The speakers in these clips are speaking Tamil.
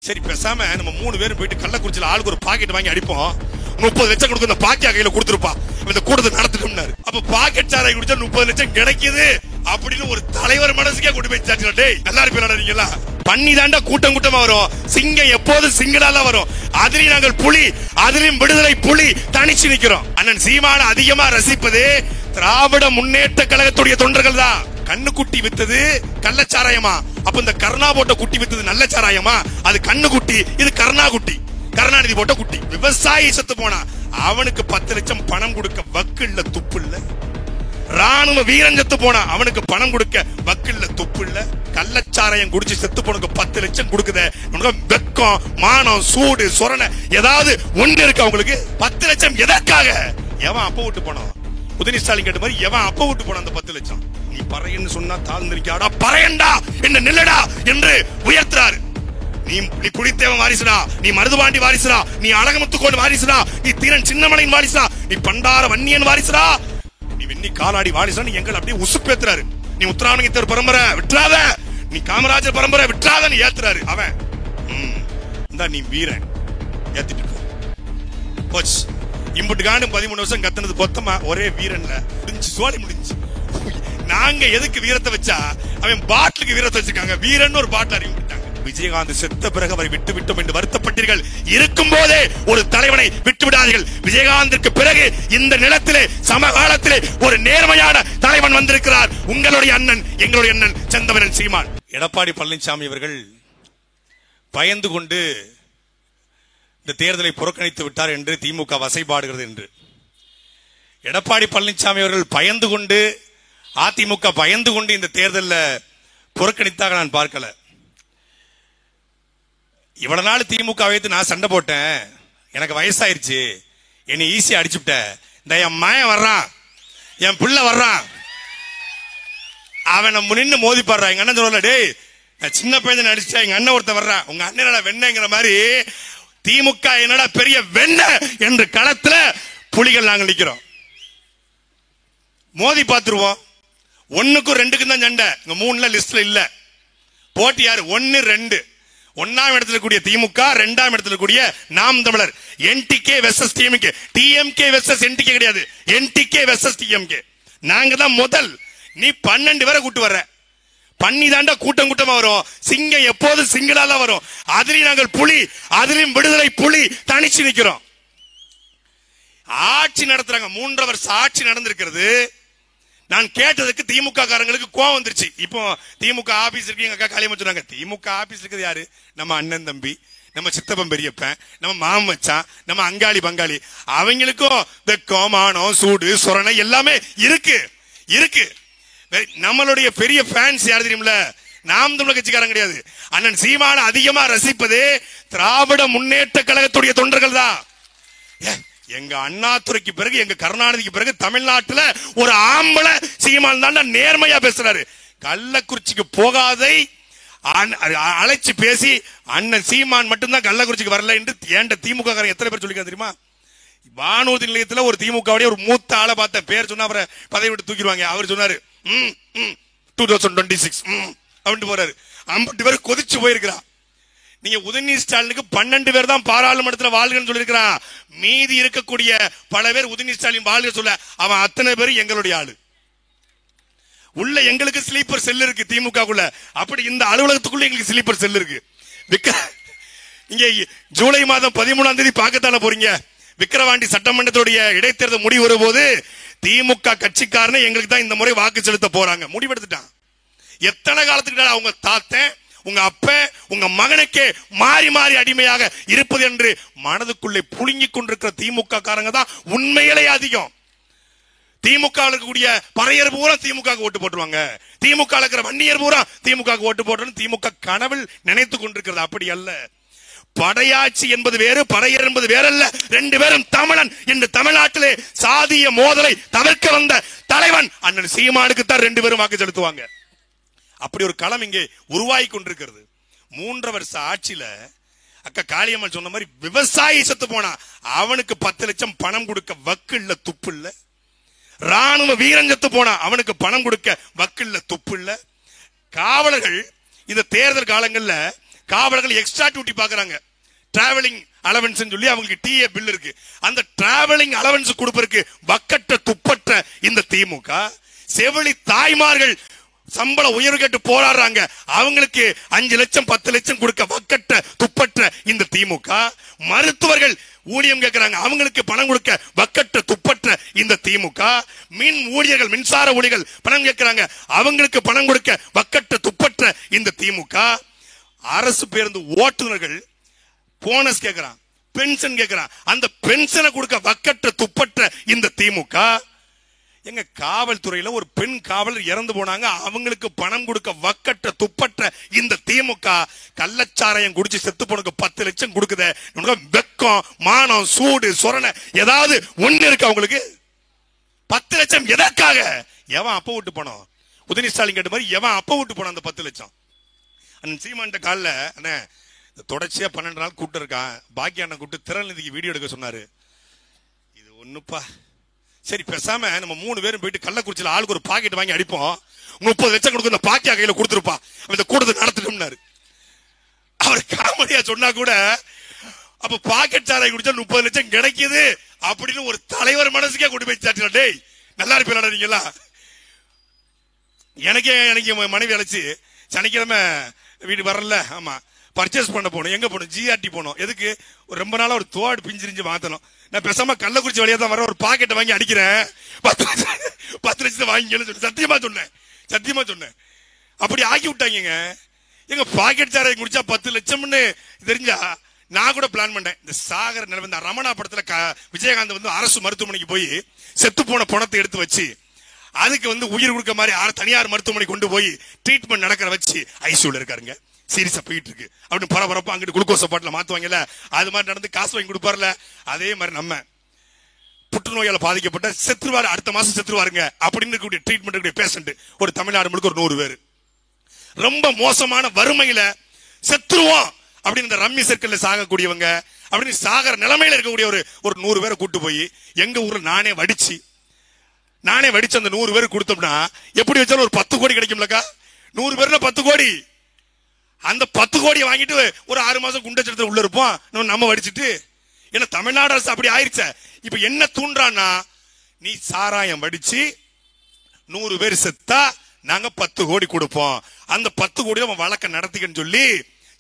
சரி பேசாம நம்ம 3 பேரும் போயிட்டு கள்ளக்குறிச்சியில ஆளுக்கு ஒரு பாக்கெட் வாங்கி அடிப்போம். 30 லட்சம் கொடுக்க இந்த பாக்கியா கையில கொடுத்துருப்பா, இந்த கூட்டத்தை நடத்திட்டோம்னாரு. அப்ப பாக்கெட் சாராய் குடிச்சா 30 லட்சம் கிடைக்குது அப்படின்னு ஒரு தலைவர் மனசுக்கே கொண்டு போய் சாச்சு. டேய் நல்லா இருப்பீங்களா? பண்ணி தாண்டா கூட்டம் கூட்டமா வரும். சிங்கம் எப்போது சிங்களால வரும். அதுலயும் நாங்கள் புலி, அதுலயும் விடுதலை புலி தனிச்சு நிக்கிறோம். அண்ணன் சீமான அதிகமா ரசிப்பது திராவிட முன்னேற்ற கழகத்துடைய தொண்டர்கள் தான். கண்ணு குட்டி வித்தது கள்ளச்சாராயமா? அப்ப இந்த கருணா போட்ட குட்டி வித்தது நல்ல சாராயமா? அது கண்ணு குட்டி, இது கருணா குட்டி, கருணாநிதி போட்ட குட்டி. விவசாயி செத்து போனா அவனுக்கு 10 லட்சம் பணம் கொடுக்க வக்கு இல்ல, துப்பு இல்ல. ராணுவ வீரன் செத்து போனா அவனுக்கு பணம் கொடுக்க வக்கு இல்ல, துப்பு இல்ல. கள்ளச்சாராயம் குடிச்சு செத்து போனக்கு 10 லட்சம் கொடுக்குத. வெக்கம், மானம், சூடு, சொரணை ஏதாவது ஒண்ணு இருக்கு அவங்களுக்கு? 10 லட்சம் எதற்காக? எவன் அப்ப விட்டு போனோம்? உதயநிதி ஸ்டாலின் கேட்ட மாதிரி எவன் அப்ப விட்டு போன அந்த 10 லட்சம்? நீ பறையன்னு சொன்னா தாழ்ந்திருக்காடா, பறையண்டா என்ன நில்லடா என்று உயர்த்துறாரு. நீ புலித்தேவன் வாரிசுடா, நீ மருதுபாண்டி வாரிசுடா, நீ அழகமுத்துக்கோன் வாரிசுடா, நீ தீரன் சின்னமலையின் வாரிசுடா, நீ பண்டார வன்னியன் வாரிசுடா, நீ வெண்ணி காலாடி வாரிசுடா. நீ எங்களை அப்படியே உசுப்பேத்துறாரு. நீ உத்தராவணங்கித்தர் பரம்பரை விட்டுறாத, நீ காமராஜர் பரம்பரை விட்டுறாத, நீ ஏத்துறாரு. அவன் இந்தா நீ வீரன் ஏத்திட்டு போச்சு. இம்புட்டு காண்டு 13 வருஷம் கத்துனது பொத்தமா ஒரே வீரன்ல முடிஞ்சு, சோழி முடிஞ்சு. நாங்க எதுக்கு வீரத்தை வச்சா அவன் பாட்டிலுக்கு வீரத்தை வச்சிருக்காங்க. வீரன் ஒரு பாட்டில் அறிவு விட்டாங்க. விஜயகாந்த் செத்த பிறகு அவரை விட்டு விட்டோம் என்று வருத்தப்பட்டீர்கள். இருக்கும் போதே ஒரு தலைவனை விட்டு விடாதீர்கள். விஜயகாந்திற்கு பிறகு இந்த நிலத்திலே சமகாலத்திலே ஒரு நேர்மையான தலைவன் வந்திருக்கிறார். உங்களுடைய அண்ணன், எங்களுடைய அண்ணன் செந்தமனன் சீமான். எடப்பாடி பழனிசாமி அவர்கள் பயந்து கொண்டு இந்த தேர்தலை புறக்கணித்து விட்டார் என்று திமுக வசைபாடுகிறது என்று. எடப்பாடி பழனிசாமி அவர்கள் பயந்து கொண்டு, அதிமுக பயந்து கொண்டு இந்த தேர்தலில் புறக்கணித்தாக நான் பார்க்கல. இவ்வளவு நாள் திமுக வைத்து நான் சண்டை போட்டேன், எனக்கு வயசாயிருச்சு, என்னை ஈஸியா அடிச்சுட்ட. இந்த என் மகன் வர்றான், என் பிள்ளை வர்றான், அவனை நின்று மோதி பாடுறான். எங்க அண்ணன் சொல்லல, டேய் நான் சின்ன பையன் அடிச்சா எங்க அண்ணன் ஒருத்தன் வர்றான், உங்க அண்ணன் வெண்ணங்கிற மாதிரி திமுக என்னடா பெரிய வெண்ண என்று களத்துல புலிகள் நாங்கள் நிக்கிறோம். மோதி பார்த்துருவோம். 1க்கும் 2க்கும் தான் சண்டை. 3ல லிஸ்ட்ல இல்ல. போட்டி யாரு? 1, 2. 1ஆம் இடத்துல கூடிய திமுக, 2ஆம் இடத்துல கூடிய நாம் தமிழர். NTK versus DMK. DMK versus NTK கிடையாது, என்டிகே வெர்சஸ் டிஎம்கே. நாங்க தான் முதல். நீ 12 பேரை கூட்டு வர்ற. பண்ணி தாண்டா கூட்டம் கூட்டமா வரும். சிங்கம் எப்போது சிங்களால வரும். அதுலயும் நாங்கள் புலி, அதுலயும் விடுதலை புலி தனிச்சு நிக்கிறோம். ஆட்சி நடத்துறாங்க. 3 வருஷம் ஆட்சி நடந்திருக்கிறது. நான் கேட்டதுக்கு திமுக காரங்களுக்கு கோவம் வந்துருச்சு. இப்போ திமுக ஆபீஸ் இருக்கு, எங்க அக்கா காளியம்மா சொன்னாங்க. திமுக ஆபீஸ் இருக்குது யாரு? நம்ம அண்ணன் தம்பி, நம்ம சித்தப்பன் பெரியப்பன், நம்ம மாமச்சான், நம்ம அங்காளி பங்காளி. அவங்களுக்கும் வெக்கம், மானம், சூடு, சொரணை எல்லாமே இருக்கு இருக்கு. நம்மளுடைய பெரிய ஃபேன்ஸ் யார் தெரியுமில்ல? நாம் தமிழர் கட்சிக்காரங்க கிடையாது. அண்ணன் சீமான அதிகமா ரசிப்பது திராவிட முன்னேற்ற கழகத்துடைய தொண்டர்கள் தான். எங்க அண்ணாதுரைக்கு பிறகு, எங்க கருணாநிதிக்கு பிறகு தமிழ்நாட்டுல ஒரு ஆம்பளை சீமான் தான் நேர்மையா பேசுறாரு. கள்ளக்குறிச்சிக்கு போகாதை அழைச்சு பேசி அண்ணன் சீமான் மட்டும்தான் கள்ளக்குறிச்சிக்கு வரல என்று ஏண்ட திமுக காரங்க எத்தனை பேர் சொல்லிக்க தெரியுமா? வானூர்தி நிலையத்தில் ஒரு திமுக ஒரு மூத்த ஆளை பார்த்த பேர் சொன்னா அவரை பதவி விட்டு தூக்கிடுவாங்க. அவர் சொன்னாரு 2026 அப்படின்னு போறாரு. 50 பேர் கொதிச்சு போயிருக்கிறா. நீங்க உதயநிதி ஸ்டாலினுக்கு 12 பேர் தான் பாராளுமன்றத்தில் வாழ்கன்னு சொல்லியிருக்கிறான். மீதி இருக்கக்கூடிய பல பேர் உதயநிதி ஸ்டாலின் வாழ்க சொல்ல, அவன் அத்தனை பேரும் எங்களுடைய ஆளு. உள்ள எங்களுக்கு ஸ்லீப்பர் செல் இருக்கு திமுகக்குள்ள. அப்படி இந்த அலுவலகத்துக்குள்ள எங்களுக்கு ஸ்லீப்பர் செல் இருக்கு. இங்க ஜூலை மாதம் 13ஆம் தேதி பார்க்கத்தானே போறீங்க. விக்கிரவாண்டி சட்டமன்றத்துடைய இடைத்தேர்தல் முடிவு வரும்போது திமுக கட்சிக்காரனே எங்களுக்கு தான் இந்த முறை வாக்கு செலுத்த போறாங்க முடிவெடுத்துட்டான். எத்தனை காலத்துக்கு அவங்க தாத்தன், உங்க அப்ப, உங்க மகனுக்கே மாறி மாறி அடிமையாக இருப்பது என்று மனதுக்குள்ளே புழுங்கிக் கொண்டிருக்கிற திமுக காரங்க தான் உண்மையிலே அதிகம். திமுக இருக்கக்கூடிய பறையர் பூரா திமுக ஓட்டு போட்டுருவாங்க. திமுக இருக்கிற வன்னியர் பூரா திமுக ஓட்டு போட்டு திமுக கனவில் நினைத்துக் கொண்டிருக்கிறது. அப்படி அல்ல. படையாட்சி என்பது வேறு, பறையர் என்பது வேறல்ல. 2 பேரும் தமிழன் என்று தமிழ்நாட்டிலே சாதிய மோதலை தவிர்க்க வந்த தலைவன் அண்ணன் சீமானுக்கு தான் 2 பேரும் வாக்கு செலுத்துவாங்க. அப்படி ஒரு களம் இங்கே உருவாகி கொண்டிருக்கிறது. 3 வருஷ ஆட்சியில அக்கா காளியம்மா சொன்ன மாதிரி விவசாயி செத்து போனா அவனுக்கு 10 லட்சம் பணம் கொடுக்க வக்கு இல்ல, துப்பு இல்ல. ராணுவ வீரன் செத்து போனா அவனுக்கு பணம் கொடுக்க வக்கு இல்ல, துப்பு இல்ல. காவலர்கள் இந்த தேர்தல் காலங்கள்ல காவலர்கள் எக்ஸ்ட்ரா டியூட்டி பாக்குறாங்க. டிராவலிங் அலவன்ஸ் சொல்லி அவங்களுக்கு டிஏ பில் இருக்கு. அந்த டிராவலிங் அலவன்ஸ் கொடுப்பதற்கு வக்கற்ற துப்பற்ற இந்த திமுக, செவிலி தாய்மார்கள் சம்பள உயர்வு கேட்டு போராடுறாங்க, அவங்களுக்கு 5 லட்சம் 10 லட்சம் கொடுக்க வக்கற்ற துப்பற்ற இந்த திமுக, மருத்துவர்கள் ஊதியம் கேட்கிறாங்க, அவங்களுக்கு பணம் கொடுக்க வக்கற்ற துப்பற்ற இந்த திமுக, மின் ஊழியர்கள் மின்சார ஊழியர்கள் பணம் கேட்கிறாங்க, அவங்களுக்கு பணம் கொடுக்க வக்கற்ற துப்பற்ற இந்த திமுக, அரசு பேருந்து ஓட்டுநர்கள் போனஸ் கேட்கிறான், பென்ஷன் கேட்கிறான், அந்த பென்ஷனை கொடுக்க வக்கற்ற துப்பற்ற இந்த திமுக. எங்க காவல்துறையில ஒரு பெண் காவலர் இறந்து போனாங்க, அவங்களுக்கு பணம் கொடுக்க வக்கற்ற துப்பற்ற இந்த திமுக. கள்ளச்சாராயம் குடிச்சு செத்து போனக்கு 10 லட்சம் கொடுக்குது. வெக்கம், மானம், சூடு, சொரணை ஏதாவது ஒண்ணு இருக்கு அவங்களுக்கு? 10 லட்சம் எதற்காக? எவன் அப்ப விட்டு போனோம்? உதயநிதி ஸ்டாலின் கேட்ட மாதிரி எவன் அப்ப விட்டு போன அந்த 10 லட்சம்? சீமான்ட்ட காலில் அண்ணே தொடர்ச்சியா 12 நாள் கூப்பிட்டு இருக்கான், பாக்கிய அண்ணன் கூப்பிட்டு திறநிதிக்கு வீடியோ எடுக்க சொன்னாரு. இது ஒண்ணுப்பா, சரி பேசாம நம்ம 3 பேரும் போயிட்டு கள்ளக்குறிச்சியில ஆளுக்கு ஒரு பாக்கெட் வாங்கி அடிப்போம், 30 லட்சம் கொடுக்க இந்த பாக்கியா கையில கொடுத்துருப்பா, இந்த கூட்டத்தை நடத்தணும்னாரு. அவர் காமெடியா சொன்னா கூட அப்ப பாக்கெட் சாராய் குடிச்சா 30 லட்சம் கிடைக்குது அப்படின்னு ஒரு தலைவர் மனசுக்கே கொண்டு போய் சாட்டினா, டேய் நல்லா இருப்பீங்களா நீங்களா? எனக்கு மனைவி அழைச்சு சனிக்கிழமை வீடு வரல, ஆமா பர்ச்சேஸ் பண்ண போனோம். எங்க போனோம்? ஜிஆர்டி போனோம். எதுக்கு? ஒரு ரொம்ப நாளா ஒரு தோடு பிஞ்சிரிஞ்சு மாத்தணும். நான் பேசாம கள்ளக்குறிச்சி வழியா தான் வர, ஒரு பாக்கெட்டை வாங்கி அடிக்கிறேன், 10 லட்சத்தை வாங்கிக்கன்னு சொல்லி சத்தியமா சொன்னேன். அப்படி ஆக்கி விட்டாங்க. எங்க பாக்கெட் சாரை குடிச்சா 10 லட்சம்னு தெரிஞ்சா நான் கூட பிளான் பண்ணேன். இந்த சாகர நிலவு, இந்த ரமணா படத்துல விஜயகாந்த் வந்து அரசு மருத்துவமனைக்கு போய் செத்து போன பணத்தை எடுத்து வச்சு அதுக்கு வந்து உயிர் கொடுக்க மாதிரி தனியார் மருத்துவமனை கொண்டு போய் ட்ரீட்மெண்ட் நடக்கிற வச்சு ஐசியூல இருக்காருங்க, சீரியஸா போயிட்டு இருக்கு அப்படின்னு பரபரப்பா அங்கிட்டு குளுக்கோஸ் பாட்டில மாத்துவாங்கல்ல, அது மாதிரி நடந்து காசு வாங்கி கொடுப்பார்ல. அதே மாதிரி நம்ம புற்றுநோயால பாதிக்கப்பட்ட செத்துருவாரு, அடுத்த மாசம் செத்துருவாருங்க அப்படின்னு ட்ரீட்மெண்ட் பேஷண்ட் ஒரு தமிழ்நாடு முழுக்க ஒரு 100 பேர் ரொம்ப மோசமான வறுமையில செத்துருவோம் அப்படின்னு இந்த ரம்மி சர்க்கிள்ல சாகக்கூடியவங்க அப்படின்னு சாகர நிலைமையில இருக்கக்கூடிய ஒரு 100 பேரை கூட்டு போய் எங்க ஊர்ல நானே வடிச்சு அந்த 100 பேருக்கு கொடுத்தோம்னா எப்படி வச்சாலும் ஒரு 10 கோடி கிடைக்கும்லக்கா? 100 பேர்ல 10 கோடி. அந்த 10 கோடியை வாங்கிட்டு ஒரு 6 மாசம் குண்டச்சடத்துல உள்ள இருப்போம் நம்ம வடிச்சிட்டு. ஏன்னா தமிழ்நாடு அரசு அப்படி ஆயிருச்ச. இப்ப என்ன தூண்டான்னா, நீ சாராயம் வடிச்சு 100 பேர் செத்தா நாங்க 10 கோடி கொடுப்போம், அந்த 10 கோடி அவன் வழக்க நடத்திக்கன்னு சொல்லி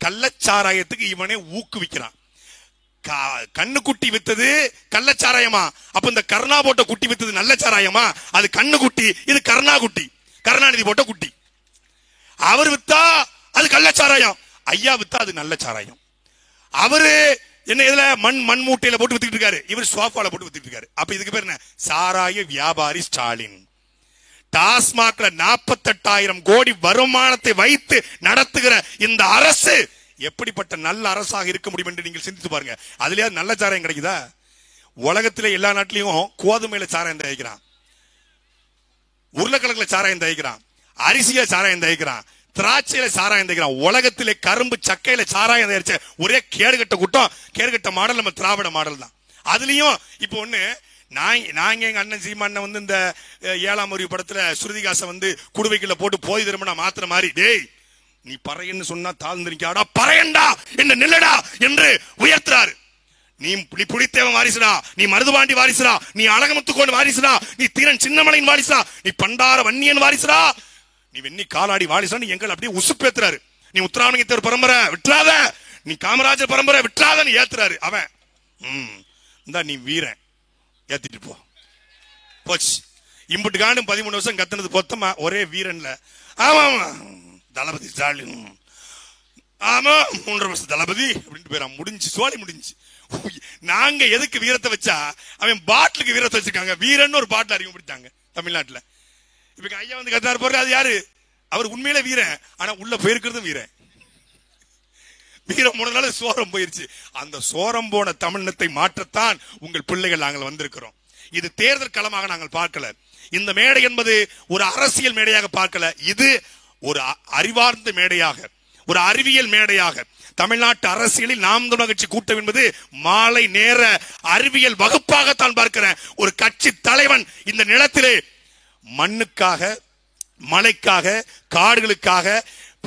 கள்ளச்சாராயத்துக்கு இவனே ஊக்குவிக்கிறான். கண்ணு குட்டி வித்தது கள்ளச்சாராயமா? அப்ப இந்த கருணா போட்ட குட்டி வித்தது நல்ல சாராயமா? அது கண்ணு குட்டி, இது கருணா குட்டி, கருணாநிதி போட்ட குட்டி. அவர் வித்தா அது கள்ளச்சாராயம், ஐயா வித்தா அது நல்ல சாராயம். அவரு என்ன இதுல மண் மூட்டையில போட்டு வித்துக்கிட்டு இருக்காரு, இவர் சோஃபால போட்டு வித்துக்கிட்டு இருக்காரு. அப்ப இதுக்கு பேர் என்ன? சாராய வியாபாரி ஸ்டாலின். டாஸ்மாக்ல 48,000 கோடி வருமானத்தை வைத்து நடத்துகிற இந்த அரசு எப்படிப்பட்ட நல்ல அரசாக இருக்க முடியும் என்று நீங்கள் சிந்தித்து பாருங்க. அதுலயா நல்ல சாராயம் கிடைக்குதா? உலகத்திலே எல்லா நாட்டிலையும் கோதுமையில சாராயம் தயாரிக்கிறான், உருளைக்கிழங்குல சாராயம் தயாரிக்கிறான், அரிசியில சாராயம் தயாரிக்கிறான், திராட்சையில சாராயம் தயாரிக்கிறான். உலகத்திலே கரும்பு சக்கையில சாராயம் தயாரிச்ச ஒரே கேடுகட்ட கூட்டம், கேடுகட்ட மாடல் நம்ம திராவிட மாடல் தான். அதுலயும் இப்ப ஒண்ணு, நாங்க எங்க அண்ணன் சீமான் வந்து இந்த 7ஆம் அறிவு படத்துல ஸ்ருதிகாசை வந்து குடுவைக்குள்ள போட்டு போய் திரும்ப மாத்திர மாதிரி, டேய் நீ பறையன்னு சொன்னா தாழ்ந்திருக்காடா, பறையண்டா என்ன நில்லடா என்று உயர்த்துறாரு. நீ புலித்தேவன் வாரிசுடா, நீ மருதுபாண்டி வாரிசுடா, நீ அழகமுத்துக்கோன் வாரிசுடா, நீ தீரன் சின்னமலையின் வாரிசுடா, நீ பண்டார வன்னியன் வாரிசுடா, நீ வெண்ணி காலாடி வாரிசுடா, நீ எங்களை அப்படியே உசுப்பேத்துறாரு. நீ உத்தராமணியத்தர் பரம்பரை விட்டுறாத, நீ காமராஜர் பரம்பரை விட்டுறாதன்னு ஏத்துறாரு. அவன் இந்தா நீ வீரன் ஏத்திட்டு போச்சு. இம்புட்டு காண்டும் 13 வருஷம் கத்துனது பொத்தமா ஒரே வீரன்ல. ஆமா தளபதி ஸ்டாலின், ஆமா 3 வருஷம் தளபதி அப்படின்ட்டு பேரா முடிஞ்சு, சோழி முடிஞ்சு. நாங்க எதுக்கு வீரத்தை வச்சா அவன் பாட்டிலுக்கு வீரத்தை வச்சிருக்காங்க. வீரன் ஒரு பாட்டில் அறிமுகப்படுத்தாங்க தமிழ்நாட்டுல. இப்ப ஐயா வந்து கத்தாரு போற, அது யாரு? அவர் உண்மையில வீரன், ஆனா உள்ள போயிருக்கிறதும் வீரன். வீரம் போனதுனால சோரம் போயிருச்சு. அந்த சோரம் போன தமிழினத்தை மாற்றத்தான் உங்கள் பிள்ளைகள் நாங்கள் வந்திருக்கிறோம். இது தேர்தல் களமாக நாங்கள் பார்க்கல. இந்த மேடை என்பது ஒரு அரசியல் மேடையாக பார்க்கல. இது ஒரு அறிவார்ந்த மேடையாக, ஒரு அறிவியல் மேடையாக, தமிழ்நாட்டு அரசியலில் நாம் தமிழர் கட்சி கூட்டம் என்பது மாலை நேர அறிவியல் வகுப்பாகத்தான் பார்க்கிறேன். ஒரு கட்சி தலைவன் இந்த நிலத்திலே மண்ணுக்காக, மலைக்காக, காடுகளுக்காக,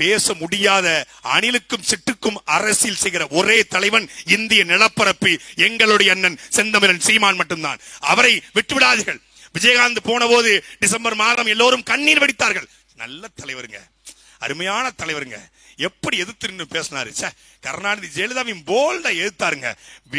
பேச முடியாத அணிலுக்கும் சிட்டுக்கும் அரசியல் செய்கிற ஒரே தலைவன் இந்திய நிலப்பரப்பு எங்களுடைய அண்ணன் செந்தமிழன் சீமான் மட்டும்தான். அவரை விட்டுவிடாதீர்கள். விஜயகாந்த் போன போது டிசம்பர் மாதம் எல்லோரும் கண்ணீர் வடித்தார்கள். நல்ல தலைவருங்க, அருமையான தலைவருங்க. எப்படி எதிர்த்து பேசினாரு. கருணாநிதி ஜெயலலிதாவையும் போல்டா எதிர்த்தாருங்க.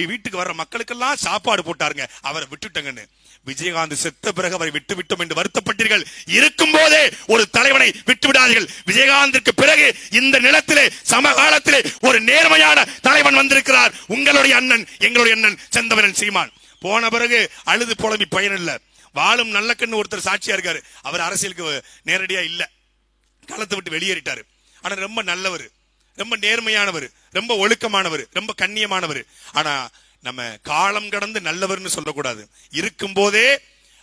வீட்டுக்கு வர்ற மக்களுக்கெல்லாம் சாப்பாடு போட்டாருங்க. அவரை விட்டுட்டங்கன்னு. விஜயகாந்த் செத்த பிறகு அவரை விட்டுவிட்டோம் என்று வருத்தப்பட்டீர்கள். இருக்கும் போதே ஒரு தலைவனை விட்டுவிடாதீர்கள். விஜயகாந்திற்கு பிறகு இந்த நிலத்திலே சமகாலத்திலே ஒரு நேர்மையான தலைவன் வந்திருக்கிறார். உங்களுடைய அண்ணன், எங்களுடைய அண்ணன் செந்தமிழன் சீமான். போன பிறகு அழுது புலம்பி பயன் இல்ல. வாழும் நல்ல கண்ணு ஒருத்தர் சாட்சியா இருக்காரு. அவர் அரசியலுக்கு நேரடியா இல்ல, களத்தை விட்டு வெளியேறிட்டாரு. ஆனா ரொம்ப நல்லவர், ரொம்ப நேர்மையானவர், ரொம்ப ஒழுக்கமானவர், ரொம்ப கண்ணியமானவர். ஆனா நம்ம காலம் கடந்து நல்லவர்னு சொல்லக்கூடாது. இருக்கும் போதே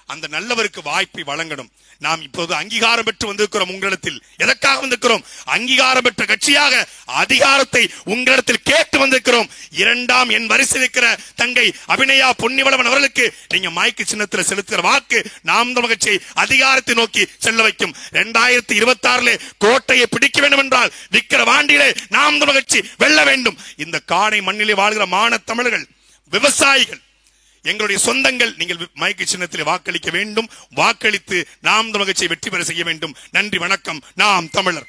அந்த நல்லவருக்கு வாய்ப்பை வழங்கணும். நாம் இப்போது அங்கீகாரம் பெற்று வந்திருக்கிறோம். உங்களிடத்தில் எதற்காக வந்திருக்கிறோம்? அங்கீகாரம் பெற்ற கட்சியாக அதிகாரத்தை உங்களிடத்தில் கேட்டு வந்திருக்கிறோம். இரண்டாம் என் வரிசையில் இருக்கிற தங்கை அபிநயா பொன்னிவளவன் அவர்களுக்கு நீங்க மைக்கு சின்னத்தில் செலுத்துகிற வாக்கு நாம் தமிழர் கட்சியை அதிகாரத்தை நோக்கி செல்ல வைக்கும். 2026 கோட்டையை பிடிக்க வேண்டும் என்றால் விக்கிரவாண்டியிலே நாம் தமிழர் கட்சி வெல்ல வேண்டும். இந்த காணை மண்ணிலே வாழ்கிற மான தமிழர்கள், விவசாயிகள், எங்களுடைய சொந்தங்கள், நீங்கள் மைக்கு சின்னத்தில் வாக்களிக்க வேண்டும். வாக்களித்து நாம் தமிழர் கட்சியை வெற்றி பெற செய்ய வேண்டும். நன்றி, வணக்கம். நாம் தமிழர்.